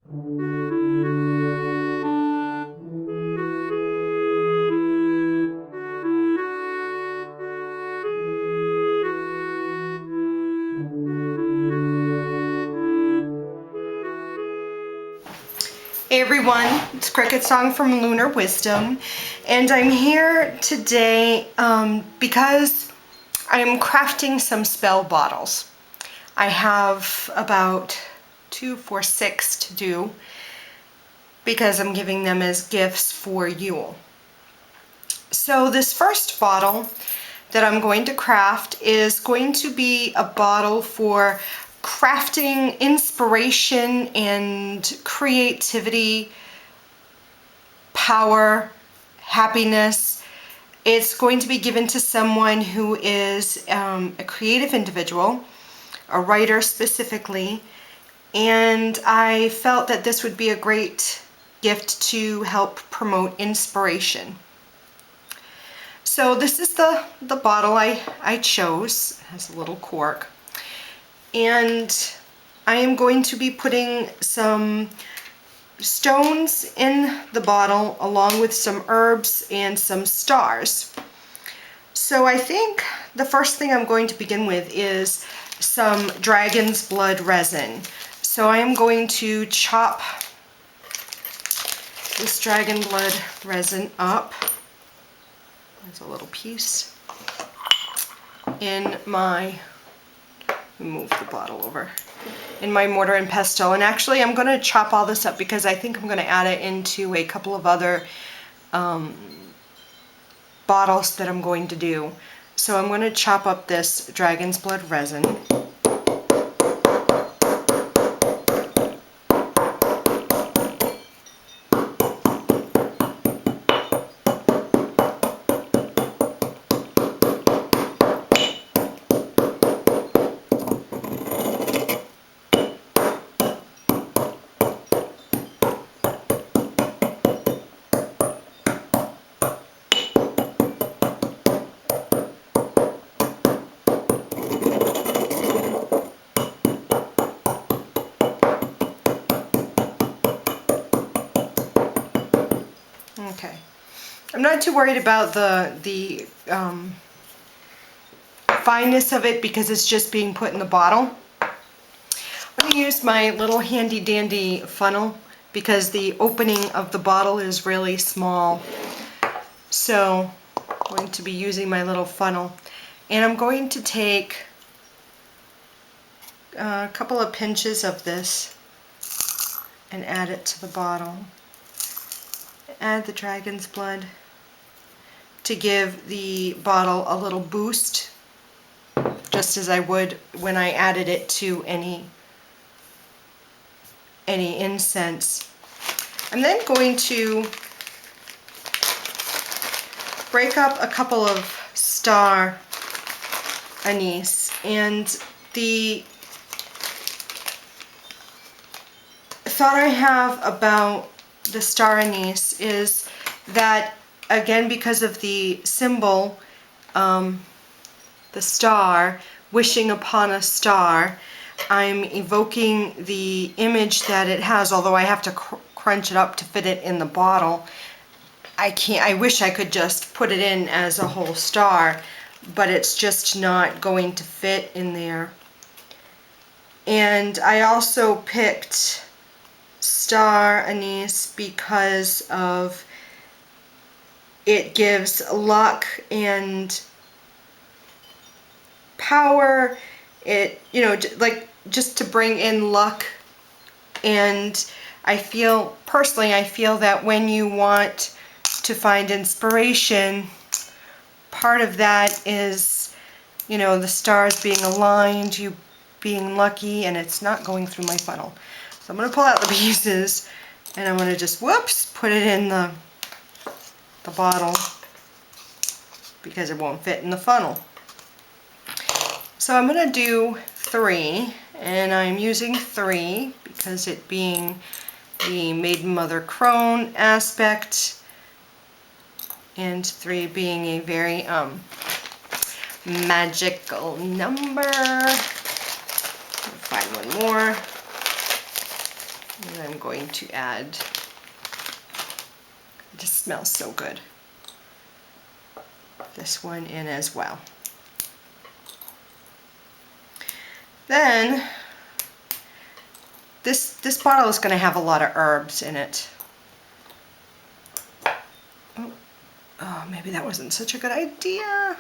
Hey everyone, it's CricketSong from Lunar Wisdom, and I'm here today because I'm crafting some spell bottles. I have about 2, 4, 6 to do because I'm giving them as gifts for Yule. So this first bottle that I'm going to craft is going to be a bottle for crafting inspiration and creativity, power, happiness. It's going to be given to someone who is a creative individual, a writer specifically, and I felt that this would be a great gift to help promote inspiration. So this is the bottle I chose. It has a little cork. And I am going to be putting some stones in the bottle along with some herbs and some stars. So I think the first thing I'm going to begin with is some dragon's blood resin. So I am going to chop this dragon blood resin up. There's a little piece in my, move the bottle over, in my mortar and pestle. And actually I'm going to chop all this up because I think I'm going to add it into a couple of other bottles that I'm going to do. So I'm going to chop up this dragon's blood resin. Okay, I'm not too worried about the fineness of it because it's just being put in the bottle. I'm going to use my little handy dandy funnel because the opening of the bottle is really small. So I'm going to be using my little funnel, and I'm going to take a couple of pinches of this and add it to the bottle. Add the dragon's blood to give the bottle a little boost, just as I would when I added it to any incense. I'm then going to break up a couple of star anise, and the thought I have about the star anise is that, again, because of the symbol, the star, wishing upon a star, I'm evoking the image that it has, although I have to crunch it up to fit it in the bottle. I wish I could just put it in as a whole star, but it's just not going to fit in there. And I also picked star anise because of it gives luck and power. It, you know, like just to bring in luck. And I feel, personally, I feel that when you want to find inspiration, part of that is, you know, the stars being aligned, you being lucky, and it's not going through my funnel. So I'm going to pull out the pieces, and I'm going to just, whoops, put it in the bottle because it won't fit in the funnel. So I'm going to do 3, and I'm using 3 because it being the Maiden Mother Crone aspect, and 3 being a very magical number. Find one more. And I'm going to add, it just smells so good, this one in as well. Then this bottle is going to have a lot of herbs in it. Oh, maybe that wasn't such a good idea.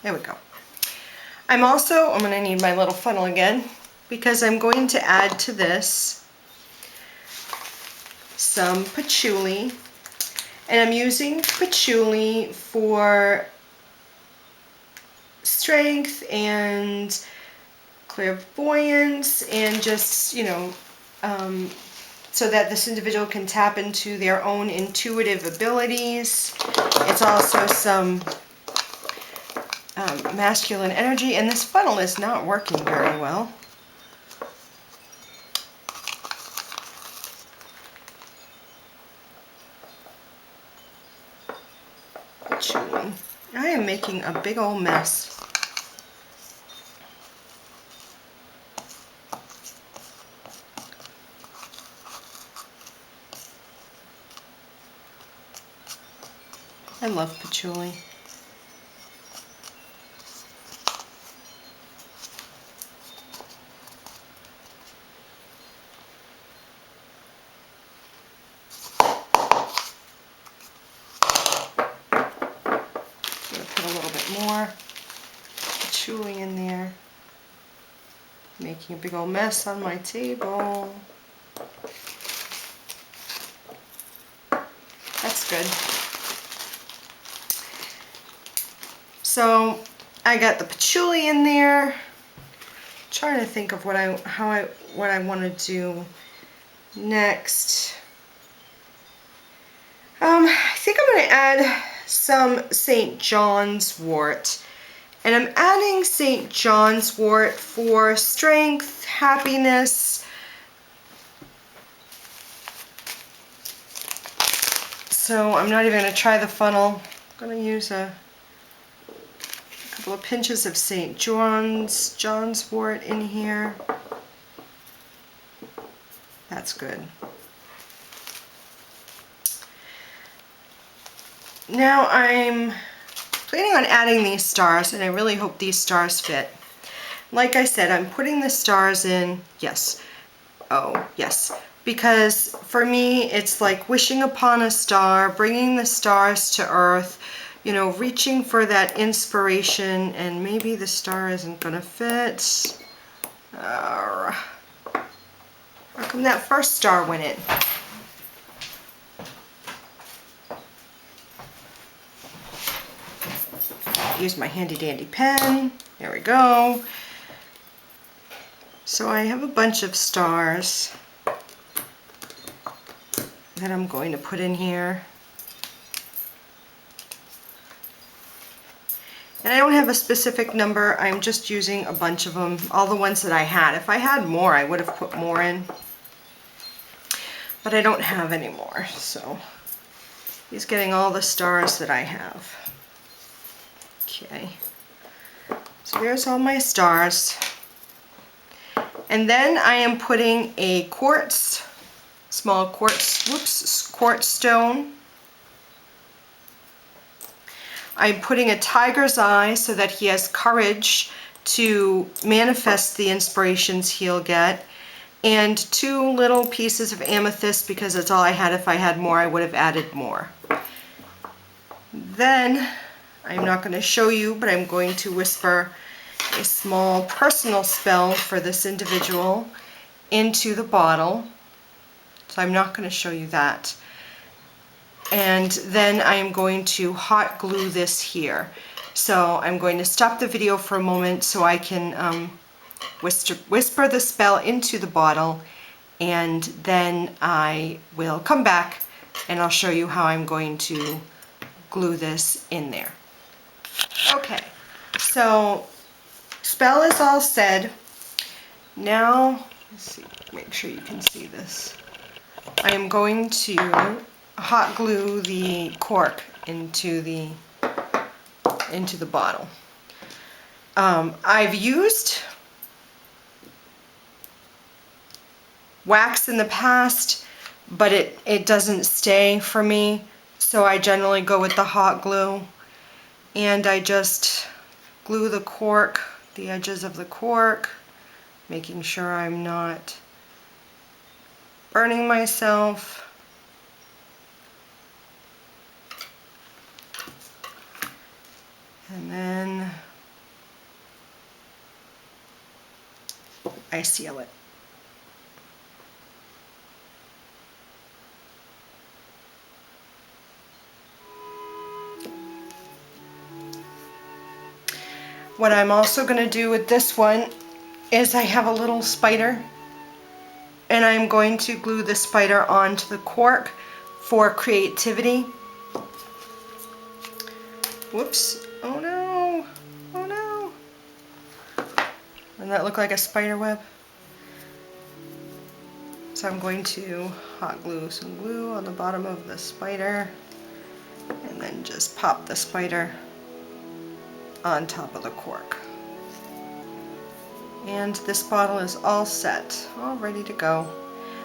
There we go. I'm going to need my little funnel again, because I'm going to add to this some patchouli. And I'm using patchouli for strength and clairvoyance, and just, you know, so that this individual can tap into their own intuitive abilities. It's also some masculine energy, and this funnel is not working very well. Patchouli. I am making a big old mess. I love patchouli. Put a little bit more patchouli in there. Making a big old mess on my table. That's good. So I got the patchouli in there. Trying to think of what I want to do next. I think I'm going to add some St. John's wort. And I'm adding St. John's wort for strength, happiness. So I'm not even going to try the funnel. I'm going to use a couple of pinches of St. John's wort in here. That's good. Now I'm planning on adding these stars, and I really hope these stars fit. Like I said, I'm putting the stars in, yes, oh yes, because for me it's like wishing upon a star, bringing the stars to earth, you know, reaching for that inspiration. And maybe the star isn't gonna fit. How come that first star went in? Use my handy dandy pen. There we go. So I have a bunch of stars that I'm going to put in here. And I don't have a specific number, I'm just using a bunch of them, all the ones that I had. If I had more, I would have put more in. But I don't have any more, so he's getting all the stars that I have. Okay, so there's all my stars. And then I am putting a small quartz stone. I'm putting a tiger's eye so that he has courage to manifest the inspirations he'll get. And 2 little pieces of amethyst, because that's all I had. If I had more, I would have added more. Then, I'm not going to show you, but I'm going to whisper a small personal spell for this individual into the bottle. So I'm not going to show you that. And then I am going to hot glue this here. So I'm going to stop the video for a moment so I can whisper the spell into the bottle, and then I will come back and I'll show you how I'm going to glue this in there. Okay, so spell is all said. Now, let's see, make sure you can see this. I am going to hot glue the cork into the bottle. I've used wax in the past, but it doesn't stay for me, so I generally go with the hot glue. And I just glue the cork, the edges of the cork, making sure I'm not burning myself. And then I seal it. What I'm also going to do with this one is I have a little spider, and I'm going to glue the spider onto the cork for creativity. Whoops. Oh no. Oh no. Doesn't that look like a spider web? So I'm going to hot glue some glue on the bottom of the spider and then just pop the spider on top of the cork. And this bottle is all set, all ready to go.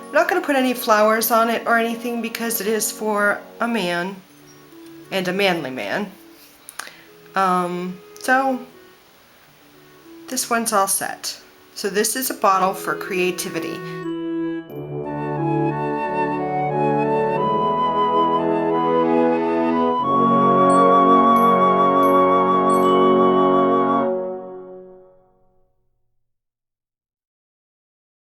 I'm not going to put any flowers on it or anything because it is for a man, and a manly man. So this one's all set. So this is a bottle for creativity.